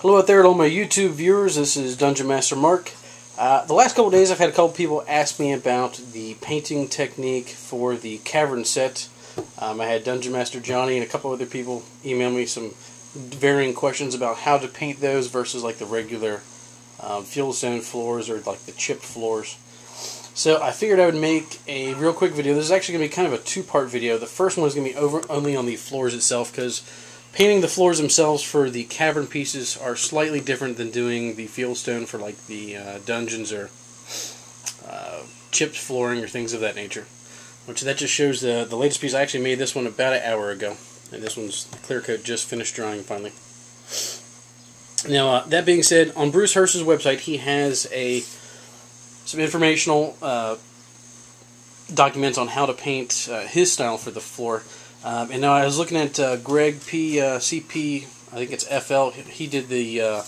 Hello out there to all my YouTube viewers, this is Dungeon Master Mark. The last couple days I've had a couple people ask me about the painting technique for the cavern set. I had Dungeon Master Johnny and a couple other people email me some varying questions about how to paint those versus like the regular fieldstone floors or like the chipped floors. So I figured I would make a real quick video. This is actually going to be kind of a two-part video. The first one is going to be only on the floors itself, because painting the floors themselves for the cavern pieces are slightly different than doing the fieldstone for like the dungeons or chipped flooring or things of that nature. Which that just shows the latest piece. I actually made this one about an hour ago, and this one's clear coat just finished drying finally. Now that being said, on Bruce Hurst's website he has some informational documents on how to paint his style for the floor. And now I was looking at Greg P. CP, I think it's FL. He did the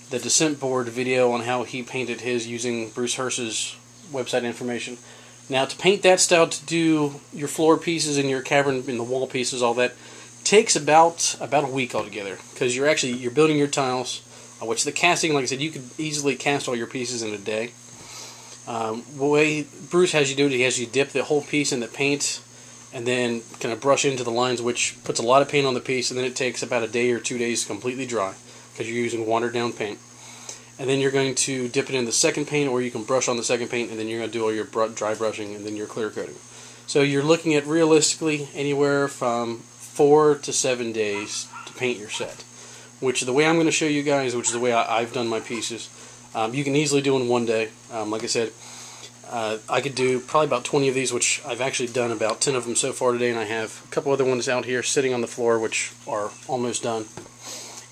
descent board video on how he painted his using Bruce Hurst's website information. Now to paint that style, to do your floor pieces and your cavern and the wall pieces, all that takes about a week altogether, because you're building your tiles, which the casting, like I said, you could easily cast all your pieces in a day. The way Bruce has you do it, he has you dip the whole piece in the paint and then kind of brush into the lines, which puts a lot of paint on the piece, and then it takes about a day or 2 days to completely dry because you're using watered down paint. And then you're going to dip it in the second paint, or you can brush on the second paint, and then you're going to do all your dry brushing and then your clear coating. So you're looking at realistically anywhere from 4 to 7 days to paint your set, which the way I'm going to show you guys, which is the way I've done my pieces, you can easily do in 1 day. Like I said, I could do probably about 20 of these, which I've actually done about 10 of them so far today, and I have a couple other ones out here sitting on the floor which are almost done.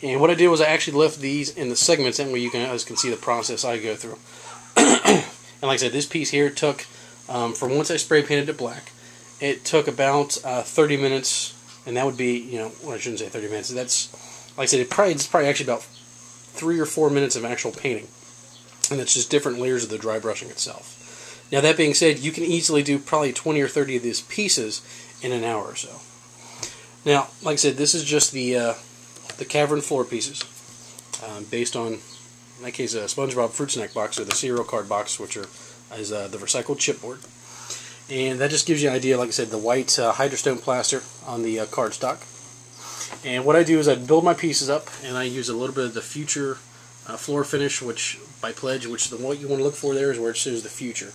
And what I did was I actually left these in the segments, that way you guys can see the process I go through. And like I said, this piece here took, from once I spray painted it black, it took about 30 minutes, and that would be, well, I shouldn't say 30 minutes, that's, like I said, it's probably actually about 3 or 4 minutes of actual painting. And it's just different layers of the dry brushing itself. Now that being said, you can easily do probably 20 or 30 of these pieces in an hour or so. Now, like I said, this is just the cavern floor pieces, based on, in that case, a SpongeBob fruit snack box or the cereal card box, which is the recycled chipboard. And that just gives you an idea, like I said, the white hydrostone plaster on the cardstock. And what I do is I build my pieces up, and I use a little bit of the Future floor finish, which by Pledge, which what you want to look for there is where it says the Future.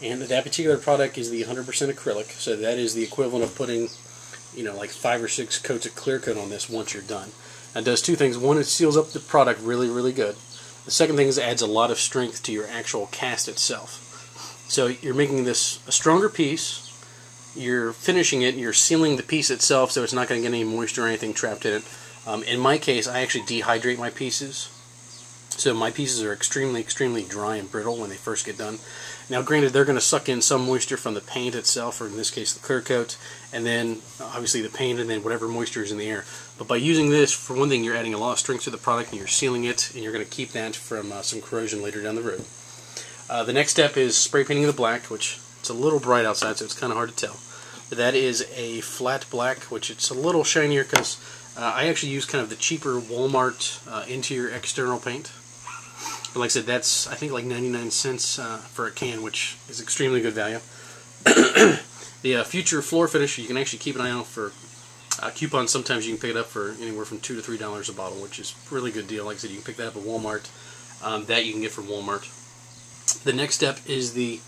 And that particular product is the 100% acrylic, so that is the equivalent of putting, like 5 or 6 coats of clear coat on this once you're done. It does two things. One, it seals up the product really, really good. The second thing is it adds a lot of strength to your actual cast itself. So you're making this a stronger piece, you're finishing it, you're sealing the piece itself so it's not going to get any moisture or anything trapped in it. In my case, I actually dehydrate my pieces. So my pieces are extremely, extremely dry and brittle when they first get done. Now granted, they're going to suck in some moisture from the paint itself, or in this case the clear coat, and then obviously the paint, and then whatever moisture is in the air. But by using this, for one thing, you're adding a lot of strength to the product, and you're sealing it, and you're going to keep that from some corrosion later down the road. The next step is spray painting the black, which it's a little bright outside, so it's kind of hard to tell. But that is a flat black, which it's a little shinier because I actually use kind of the cheaper Walmart interior external paint. But like I said, that's, I think, like 99 cents for a can, which is extremely good value. The Future floor finish, you can actually keep an eye out for coupons. Sometimes you can pick it up for anywhere from $2 to $3 a bottle, which is a really good deal. Like I said, you can pick that up at Walmart. That you can get from Walmart. The next step is the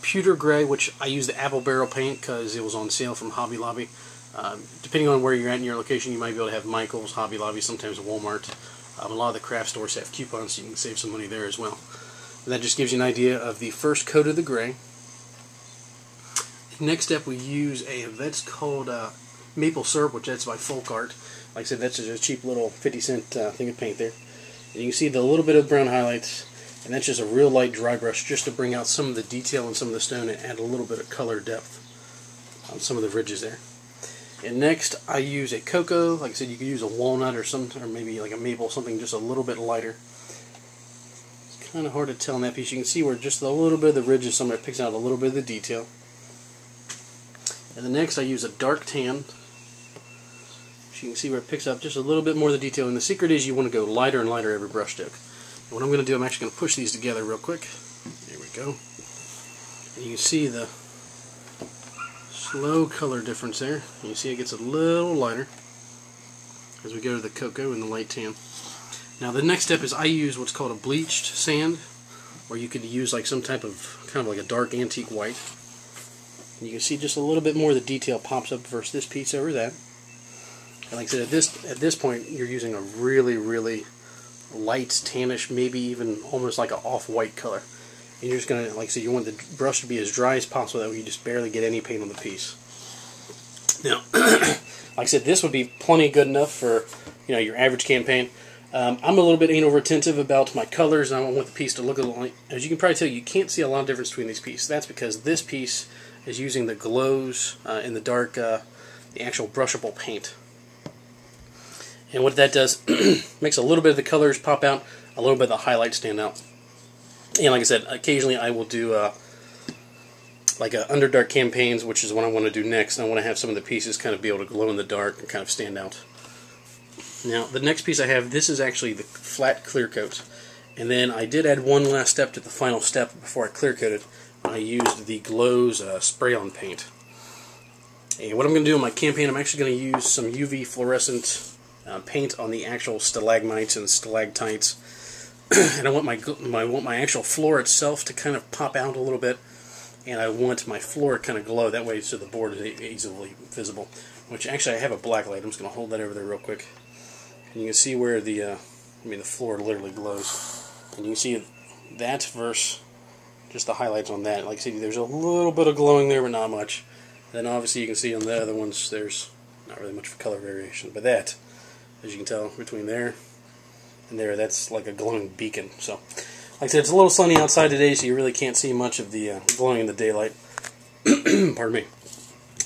pewter gray, which I use the apple barrel paint because it was on sale from Hobby Lobby. Depending on where you're at in your location, you might be able to have Michael's, Hobby Lobby, sometimes Walmart. A lot of the craft stores have coupons, so you can save some money there as well. And that just gives you an idea of the first coat of the gray. Next step, we use that's called maple syrup, which that's by Folk Art. Like I said, that's just a cheap little 50-cent thing of paint there. And you can see the little bit of brown highlights, and that's just a real light dry brush just to bring out some of the detail and some of the stone and add a little bit of color depth on some of the ridges there. And next, I use a cocoa. Like I said, you could use a walnut or maybe like a maple, something just a little bit lighter. It's kind of hard to tell in that piece. You can see where just a little bit of the ridges, somewhere picks out a little bit of the detail. And the next, I use a dark tan. So you can see where it picks up just a little bit more of the detail. And the secret is you want to go lighter and lighter every brush stroke. And what I'm going to do, I'm actually going to push these together real quick. There we go. And you can see the slow color difference there. And you see it gets a little lighter as we go to the cocoa and the light tan. Now the next step is I use what's called a bleached sand, or you could use like some type of kind of like a dark antique white. And you can see just a little bit more of the detail pops up versus this piece over that. And like I said, at this point you're using a really, really light tannish, maybe even almost like an off-white color. And you're just going to, like I said, you want the brush to be as dry as possible, that way you just barely get any paint on the piece. Now, like I said, this would be plenty good enough for, you know, your average campaign. I'm a little bit anal retentive about my colors, and I want the piece to look a little like, as you can probably tell, you can't see a lot of difference between these pieces. That's because this piece is using the glows in the dark, the actual brushable paint. And what that does, makes a little bit of the colors pop out, a little bit of the highlights stand out. And like I said, occasionally I will do like Underdark campaigns, which is what I want to do next. I want to have some of the pieces kind of be able to glow in the dark and kind of stand out. Now, the next piece I have, this is actually the flat clear coat. And then I did add one last step to the final step before I clear coated. I used the Glows spray-on paint. And what I'm going to do in my campaign, I'm actually going to use some UV fluorescent paint on the actual stalagmites and stalactites. And I want my actual floor itself to kind of pop out a little bit, and I want my floor to kind of glow that way, so the board is easily visible. Which actually I have a black light. I'm just going to hold that over there real quick, and you can see where the the floor literally glows, and you can see that versus just the highlights on that. Like I said, there's a little bit of glowing there, but not much. Then obviously you can see on the other ones there's not really much color variation, but that, as you can tell, between there and there, that's like a glowing beacon. So, like I said, it's a little sunny outside today, so you really can't see much of the glowing in the daylight. Pardon me.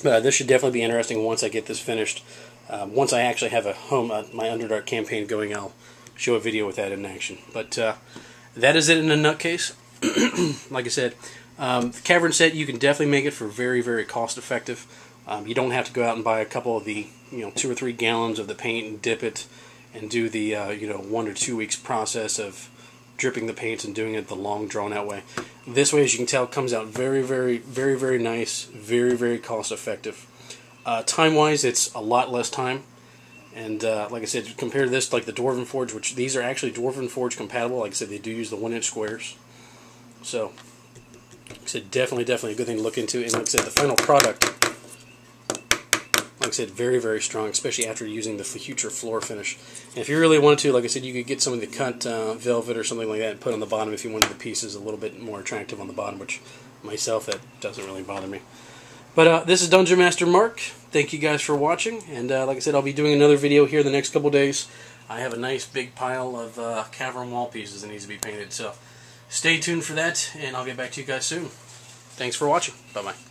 But this should definitely be interesting once I get this finished. Once I actually have my Underdark campaign going, I'll show a video with that in action. But that is it in a nutcase. Like I said, the cavern set, you can definitely make it for very, very cost effective. You don't have to go out and buy a couple of the 2 or 3 gallons of the paint and dip it and do the 1 or 2 weeks process of dripping the paint and doing it the long drawn out way. This way, as you can tell, comes out very, very, very, very nice, very, very cost effective. Time wise, it's a lot less time, and like I said, compared to this, like the Dwarven Forge, which these are actually Dwarven Forge compatible. Like I said, they do use the 1-inch squares, so like I said, definitely a good thing to look into. And like I said, the final product, like I said, very, very strong, especially after using the future floor finish. And if you really wanted to, like I said, you could get some of the cut velvet or something like that and put on the bottom if you wanted the pieces a little bit more attractive on the bottom, which myself, that doesn't really bother me. But this is Dungeon Master Mark. Thank you guys for watching, and like I said, I'll be doing another video here the next couple days. I have a nice big pile of cavern wall pieces that needs to be painted, so stay tuned for that, and I'll get back to you guys soon. Thanks for watching. Bye-bye.